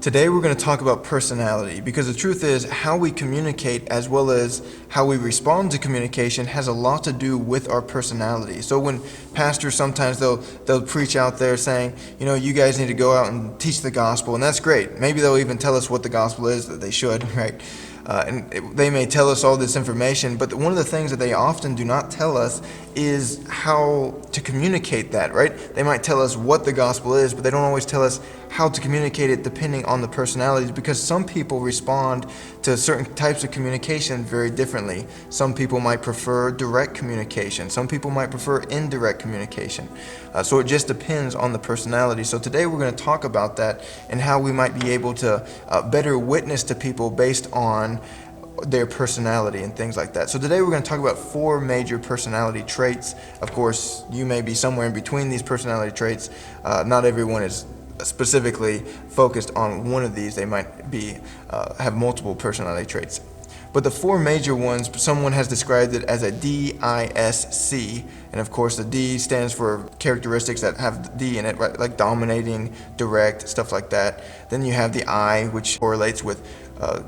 Today we're going to talk about personality, because the truth is how we communicate as well as how we respond to communication has a lot to do with our personality. So when pastors sometimes they'll preach out there saying, you guys need to go out and teach the gospel, and that's great. Maybe they'll even tell us what the gospel is, that they should, right? They may tell us all this information, but one of the things that they often do not tell us is how to communicate that, right? They might tell us what the gospel is, but they don't always tell us how to communicate it depending on the personalities, because some people respond to certain types of communication very differently. Some people might prefer direct communication. Some people might prefer indirect communication. So it just depends on the personality. So today we're going to talk about that and how we might be able to better witness to people based on their personality and things like that. So today we're going to talk about 4 major personality traits. Of course, you may be somewhere in between these personality traits. Not everyone is specifically focused on one of these. They might be have multiple personality traits. But the 4 major ones, someone has described it as a DISC, and of course the D stands for characteristics that have D in it, right? Like dominating, direct, stuff like that. Then you have the I, which correlates with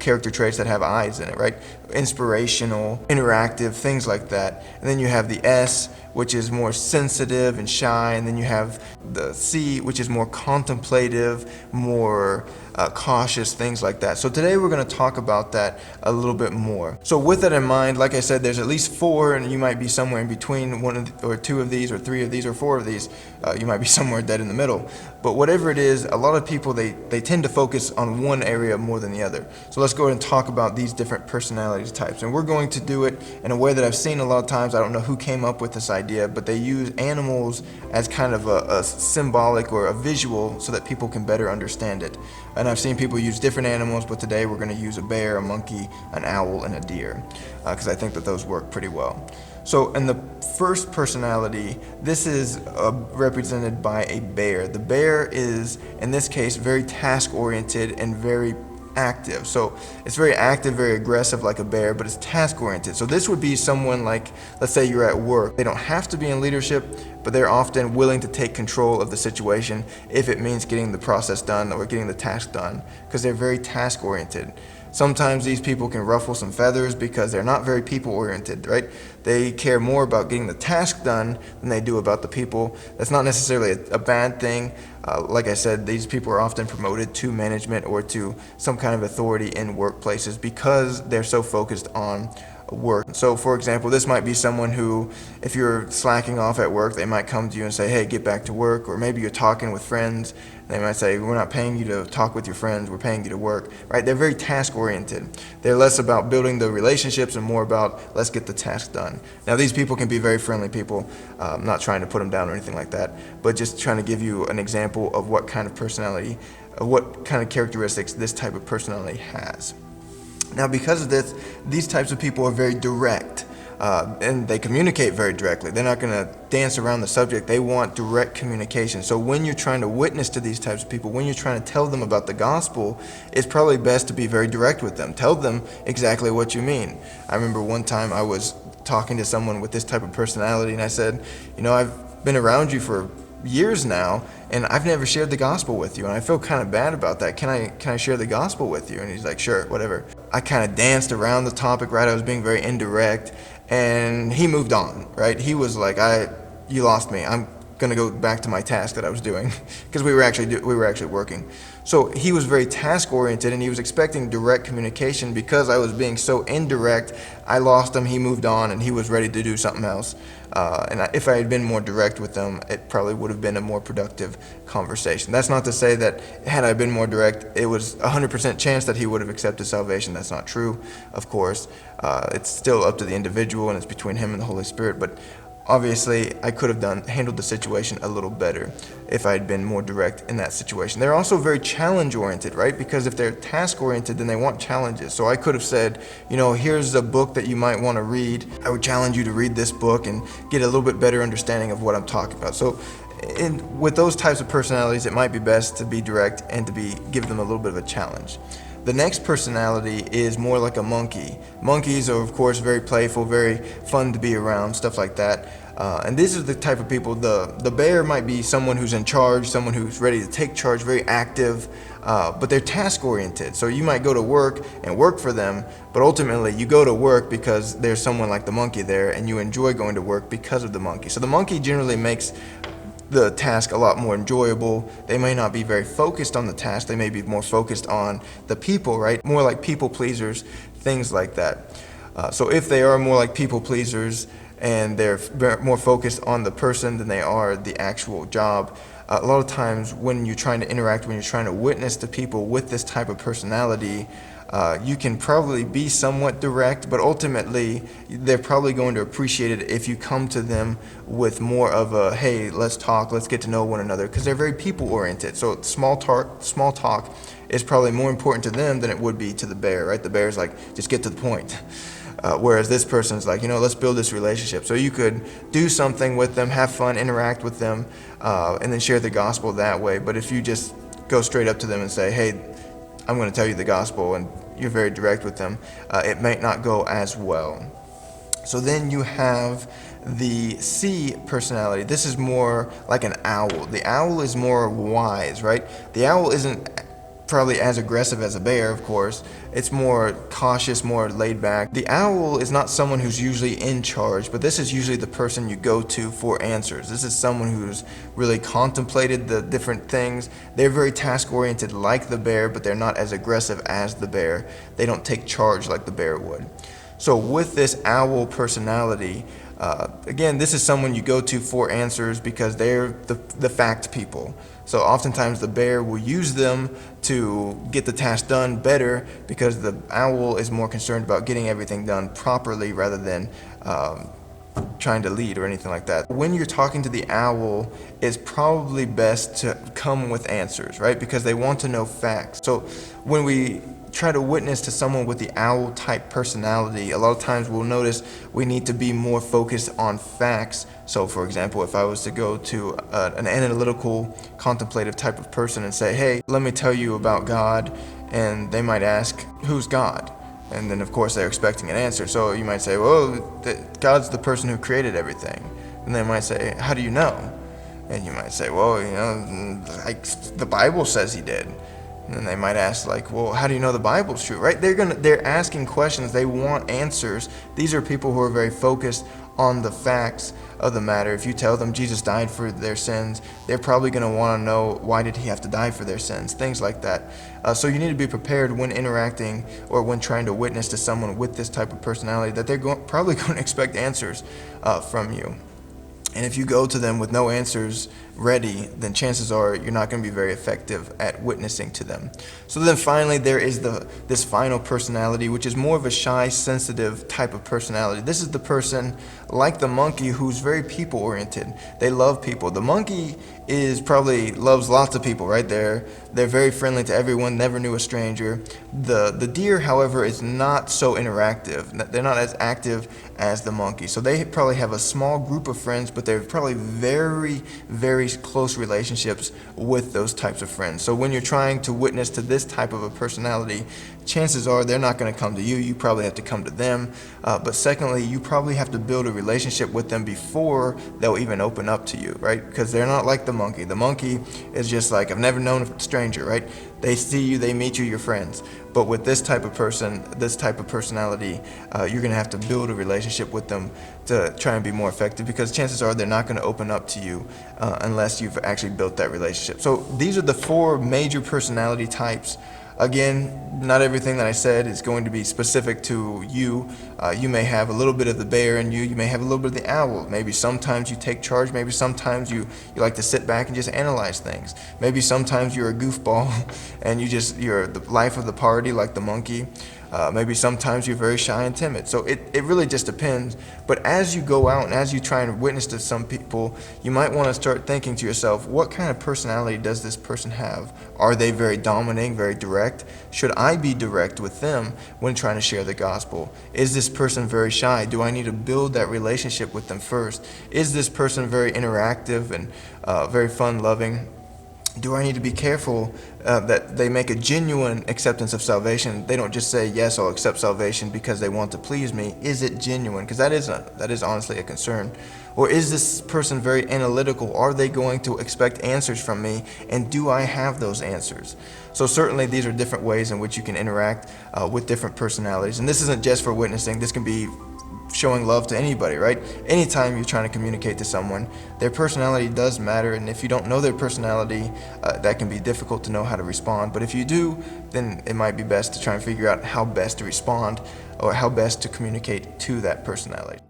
character traits that have I's in it, right? Inspirational, interactive, things like that. And then you have the S, which is more sensitive and shy, and then you have the C, which is more contemplative, more cautious, things like that. So today we're going to talk about that a little bit more. So with that in mind, like I said, there's at least 4, and you might be somewhere in between or 2 of these, or 3 of these, or 4 of these. You might be somewhere dead in the middle. But whatever it is, a lot of people, they tend to focus on one area more than the other. So let's go ahead and talk about these different personality types. And we're going to do it in a way that I've seen a lot of times. I don't know who came up with this idea, but they use animals as kind of a symbolic or a visual so that people can better understand it. And I've seen people use different animals, but today we're going to use a bear, a monkey, an owl, and a deer, because I think that those work pretty well. So in the first personality, this is represented by a bear. The bear is, in this case, very task-oriented and very active. So it's very active, very aggressive like a bear, but it's task-oriented. So this would be someone like, let's say you're at work. They don't have to be in leadership, but they're often willing to take control of the situation if it means getting the process done or getting the task done, because they're very task-oriented. Sometimes these people can ruffle some feathers because they're not very people-oriented, right? They care more about getting the task done than they do about the people. That's not necessarily a bad thing. Like I said, these people are often promoted to management or to some kind of authority in workplaces because they're so focused on work. So for example, this might be someone who, if you're slacking off at work, they might come to you and say, hey, get back to work. Or maybe you're talking with friends, and they might say, we're not paying you to talk with your friends, we're paying you to work, right? They're very task oriented. They're less about building the relationships and more about let's get the task done. Now these people can be very friendly people. I'm not trying to put them down or anything like that, but just trying to give you an example of what kind of personality, what kind of characteristics this type of personality has. Now, because of this, these types of people are very direct, and they communicate very directly. They're not going to dance around the subject. They want direct communication. So when you're trying to witness to these types of people, when you're trying to tell them about the gospel, it's probably best to be very direct with them. Tell them exactly what you mean. I remember one time I was talking to someone with this type of personality, and I said, I've been around you for years now, and I've never shared the gospel with you, and I feel kind of bad about that. Can I share the gospel with you? And he's like, sure, whatever. I kind of danced around the topic, right? I was being very indirect, and he moved on, right? He was like, you lost me. I'm gonna go back to my task that I was doing, because we were actually working. So he was very task oriented, and he was expecting direct communication. Because I was being so indirect, I lost him. He moved on, and he was ready to do something else. If I had been more direct with them, it probably would have been a more productive conversation. That's not to say that had I been more direct, it was 100% chance that he would have accepted salvation. That's not true, of course. It's still up to the individual, and it's between him and the Holy Spirit. But obviously, I could have handled the situation a little better if I had been more direct in that situation. They're also very challenge-oriented, right? Because if they're task-oriented, then they want challenges. So I could have said, here's a book that you might want to read. I would challenge you to read this book and get a little bit better understanding of what I'm talking about. So with those types of personalities, it might be best to be direct and to give them a little bit of a challenge. The next personality is more like a monkey. Monkeys are, of course, very playful, very fun to be around, stuff like that. And these are the type of people. The bear might be someone who's in charge, someone who's ready to take charge, very active, but they're task oriented. So you might go to work and work for them, but ultimately you go to work because there's someone like the monkey there, and you enjoy going to work because of the monkey. So the monkey generally makes the task a lot more enjoyable. They may not be very focused on the task. They may be more focused on the people, right? More like people pleasers, things like that. So if they are more like people pleasers and they're more focused on the person than they are the actual job, a lot of times when you're trying to interact, when you're trying to witness to people with this type of personality, you can probably be somewhat direct, but ultimately they're probably going to appreciate it if you come to them with more of a, hey, let's talk, let's get to know one another, because they're very people oriented. So small talk is probably more important to them than it would be to the bear, right? The bear's like, just get to the point. Whereas this person's like, let's build this relationship. So you could do something with them, have fun, interact with them, and then share the gospel that way. But if you just go straight up to them and say, hey, I'm going to tell you the gospel, and you're very direct with them, it might not go as well. So then you have the C personality. This is more like an owl. The owl is more wise, right? The owl isn't probably as aggressive as a bear, of course. It's more cautious, more laid back. The owl is not someone who's usually in charge, but this is usually the person you go to for answers. This is someone who's really contemplated the different things. They're very task oriented like the bear, but they're not as aggressive as the bear. They don't take charge like the bear would. So with this owl personality, again, this is someone you go to for answers because they're the fact people. So oftentimes the bear will use them to get the task done better because the owl is more concerned about getting everything done properly rather than trying to lead or anything like that. When you're talking to the owl, it's probably best to come with answers, right? Because they want to know facts. So when we try to witness to someone with the owl type personality, a lot of times we'll notice we need to be more focused on facts. So for example, if I was to go to an analytical, contemplative type of person and say, hey, let me tell you about God, and they might ask, who's God? And then of course they're expecting an answer. So you might say, well, God's the person who created everything. And they might say, how do you know? And you might say, well, like the Bible says he did. And then they might ask, like, well, how do you know the Bible's true, right? They're asking questions. They want answers. These are people who are very focused on the facts of the matter. If you tell them Jesus died for their sins, they're probably going to want to know, why did he have to die for their sins? Things like that. So you need to be prepared when interacting or when trying to witness to someone with this type of personality that they're probably going to expect answers from you. And if you go to them with no answers ready, then chances are you're not going to be very effective at witnessing to them. So then finally there is this final personality, which is more of a shy, sensitive type of personality. This is the person like the monkey who's very people oriented. They love people. The monkey probably loves lots of people, right? They're very friendly to everyone, never knew a stranger. The deer, however, is not so interactive. They're not as active as the monkey. So they probably have a small group of friends, but they're probably very, very close relationships with those types of friends. So when you're trying to witness to this type of a personality, chances are they're not going to come to you. You probably have to come to them. But secondly, you probably have to build a relationship with them before they'll even open up to you, right? Because they're not like the monkey. The monkey is just like, I've never known a stranger, right? They see you, they meet you, you're friends. But with this type of person, this type of personality, you're going to have to build a relationship with them to try and be more effective, because chances are they're not going to open up to you unless you've actually built that relationship. So these are the 4 major personality types. Again, not everything that I said is going to be specific to you. You may have a little bit of the bear in you. You may have a little bit of the owl. Maybe sometimes you take charge. Maybe sometimes you like to sit back and just analyze things. Maybe sometimes you're a goofball and you're the life of the party like the monkey. Maybe sometimes you're very shy and timid. So it really just depends. But as you go out and as you try and witness to some people, you might want to start thinking to yourself, what kind of personality does this person have? Are they very dominating, very direct? Should I be direct with them when trying to share the gospel? Is this person very shy? Do I need to build that relationship with them first? Is this person very interactive and very fun-loving? do I need to be careful that they make a genuine acceptance of salvation? They don't just say, yes, I'll accept salvation because they want to please me. Is it genuine? Because that is honestly a concern. Or is this person very analytical? Are they going to expect answers from me? And do I have those answers? So certainly these are different ways in which you can interact with different personalities. And this isn't just for witnessing. This can be showing love to anybody, right? Anytime you're trying to communicate to someone, their personality does matter, and if you don't know their personality, that can be difficult to know how to respond. But if you do, then it might be best to try and figure out how best to respond or how best to communicate to that personality.